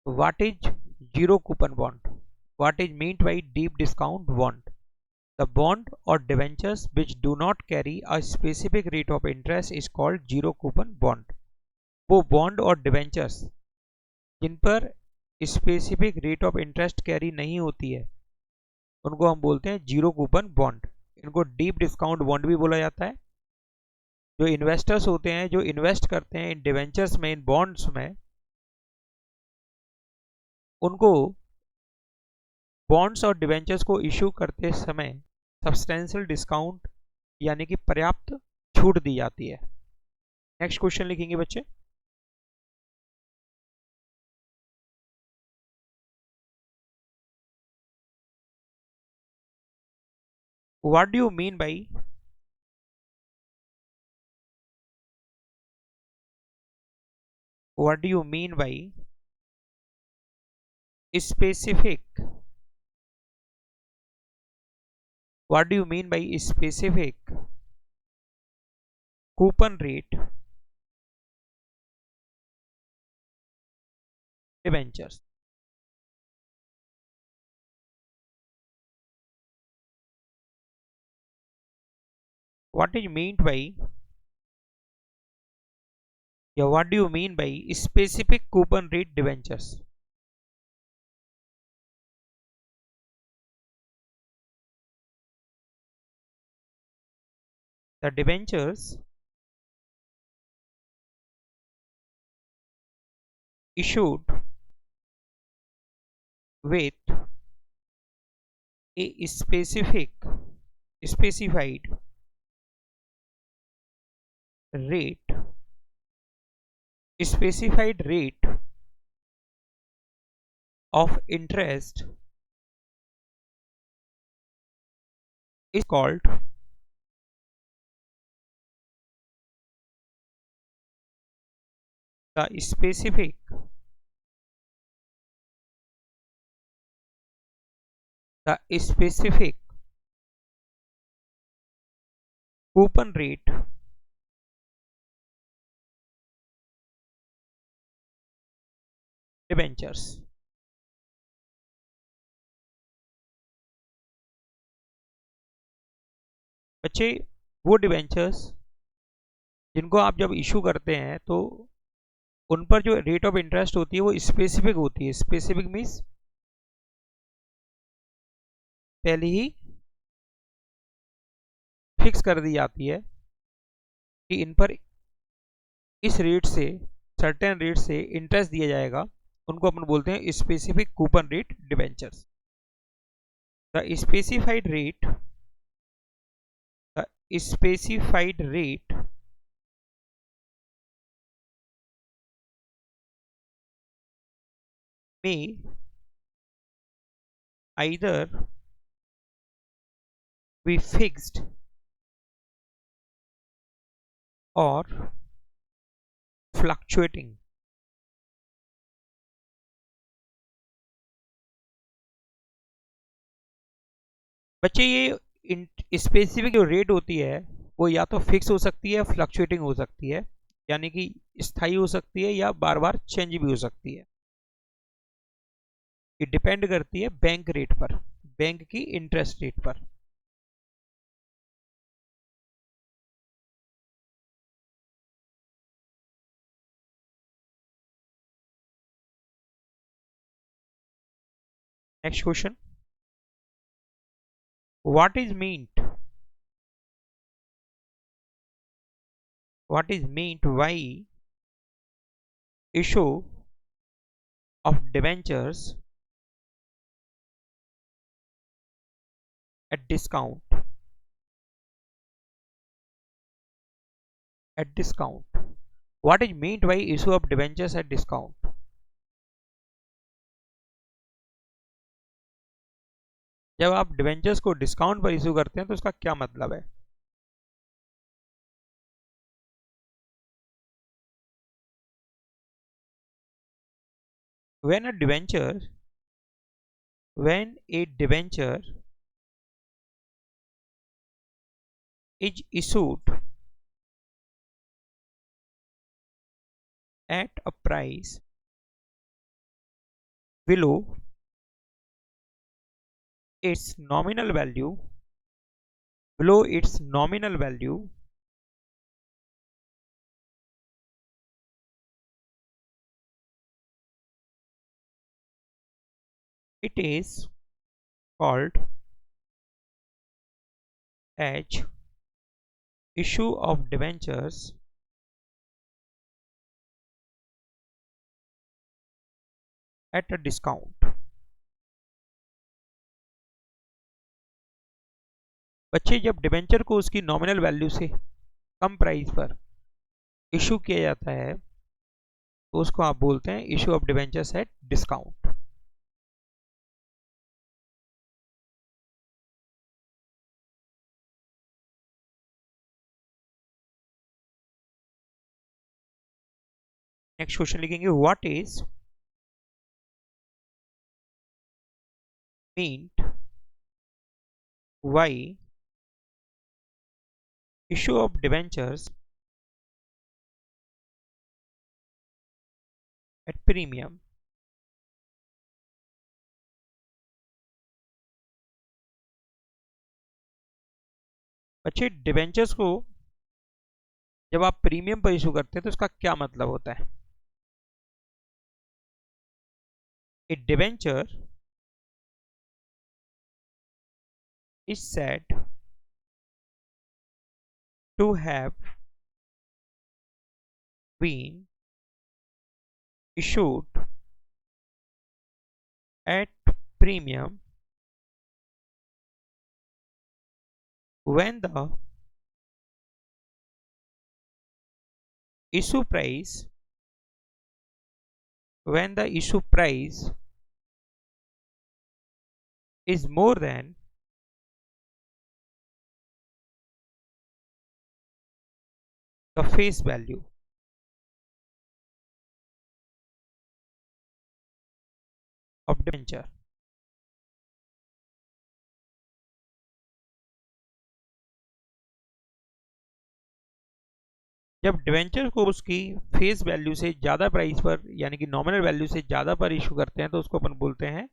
What is zero coupon bond? What is meant by deep discount bond? The bond or debentures which do not carry a specific rate of interest is called zero coupon bond. वो bond और debentures जिन पर specific rate of interest carry नहीं होती है उनको हम बोलते हैं जीरो कूपन बॉन्ड। इनको डीप डिस्काउंट बॉन्ड भी बोला जाता है। जो इन्वेस्टर्स होते हैं, जो इन्वेस्ट करते हैं इन डिवेंचर्स में, इन बॉन्ड्स में, उनको बॉन्ड्स और डिवेंचर्स को इशू करते समय सब्सटेंशियल डिस्काउंट यानी कि पर्याप्त छूट दी जाती है। नेक्स्ट क्वेश्चन लिखेंगे बच्चे। What do you mean by what do you mean by specific what do you mean by specific coupon rate debentures? What is meant by what do you mean by specific coupon rate debentures? The debentures issued with a specified rate of interest is called the specific coupon rate debentures. बच्चे वो debentures जिनको आप जब issue करते हैं तो उन पर जो रेट ऑफ इंटरेस्ट होती है वो स्पेसिफिक होती है। स्पेसिफिक मीन्स पहले ही फिक्स कर दी जाती है कि इन पर इस रेट से, सर्टेन रेट से इंटरेस्ट दिया जाएगा। उनको अपन बोलते हैं specific coupon rate debentures. The specified rate may either be fixed or fluctuating. बच्चे ये स्पेसिफिक जो रेट होती है वो या तो फिक्स हो सकती है, फ्लक्चुएटिंग हो सकती है, यानी कि स्थायी हो सकती है या बार बार चेंज भी हो सकती है। ये डिपेंड करती है बैंक रेट पर, बैंक की इंटरेस्ट रेट पर। Next question, what is meant by issue of debentures at discount? What is meant by issue of debentures at discount? जब आप डिवेंचर्स को डिस्काउंट पर इशू करते हैं तो उसका क्या मतलब है? When a debenture is issued at a price below its nominal value, below its nominal value, it is called as issue of debentures at a discount. बच्चे जब डिबेंचर को उसकी नॉमिनल वैल्यू से कम प्राइस पर इशू किया जाता है तो उसको आप बोलते हैं issue of debentures at discount. Next question लिखेंगे what is meant by issue of debentures at premium. बच्चे डिबेंचर्स को जब आप प्रीमियम पर इशू करते हैं तो उसका क्या मतलब होता है. ए debenture is said to have been issued at premium when the issue price is more than the face value of debenture. जब डिवेंचर को उसकी फेस वैल्यू से ज़्यादा प्राइस पर यानी कि नॉमिनल वैल्यू से ज़्यादा पर इशू करते हैं तो उसको अपन बोलते हैं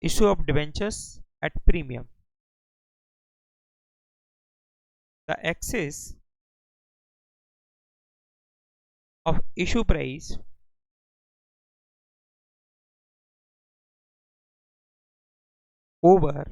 issue of debentures at premium. The excess of issue price over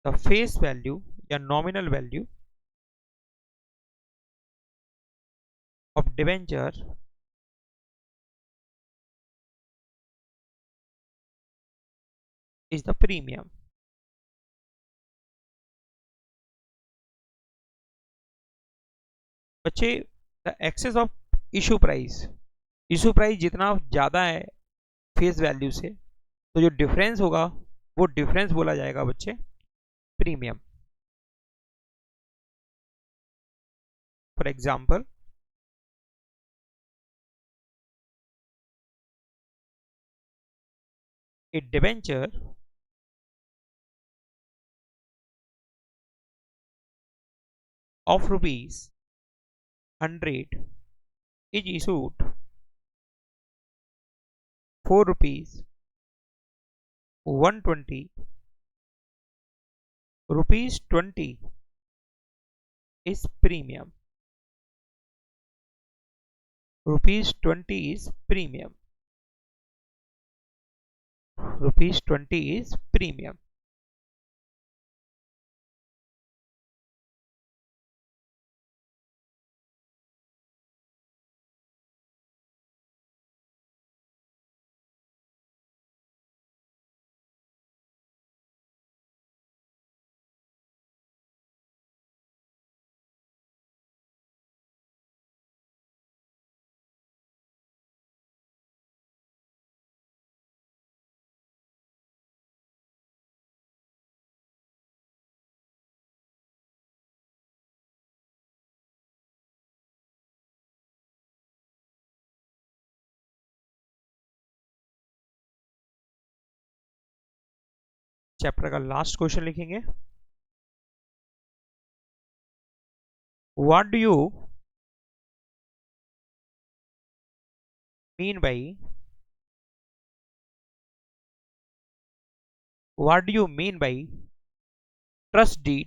the face value या nominal value of debenture is the premium. बच्चे the excess of issue price जितना ज़्यादा है फेस वैल्यू से तो जो डिफरेंस होगा वो डिफरेंस बोला जाएगा बच्चे premium. For example A debenture of rupees 100 is issued for rupees 120. Rupees 20 is premium. Rupees 20 is premium. Rupees 20 is premium. Chapter का लास्ट क्वेश्चन लिखेंगे what do you mean by What do you mean by trust deed?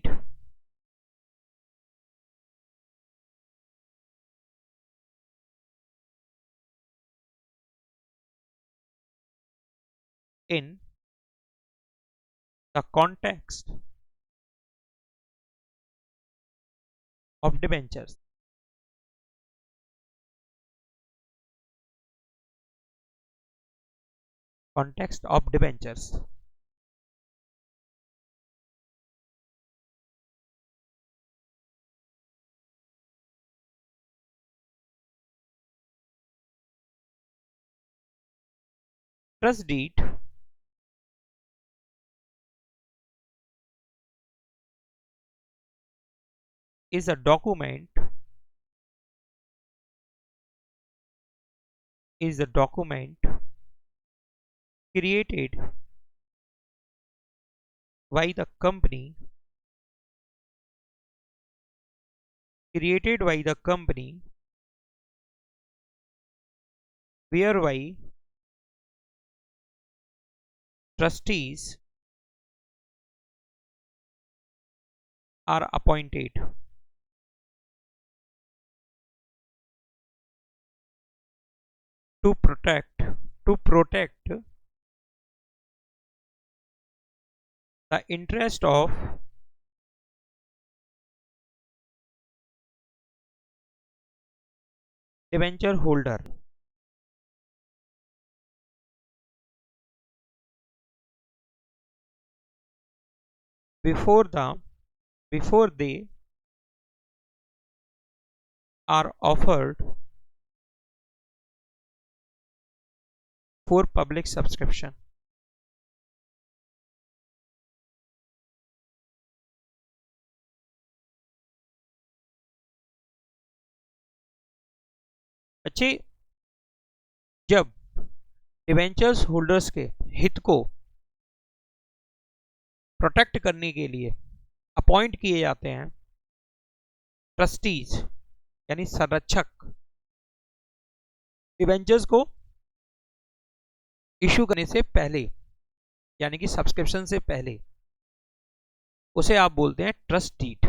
In the context of debentures. Context of debentures. Trust deed is a document created by the company whereby trustees are appointed to protect the interest of debenture holder before they are offered for public subscription. अच्छे, जब debentures holders के हित को protect करने के लिए appoint किए जाते हैं ट्रस्टीज यानी संरक्षक, डिवेंचर्स को इशू करने से पहले यानी कि सब्सक्रिप्शन से पहले, उसे आप बोलते हैं ट्रस्ट डीड।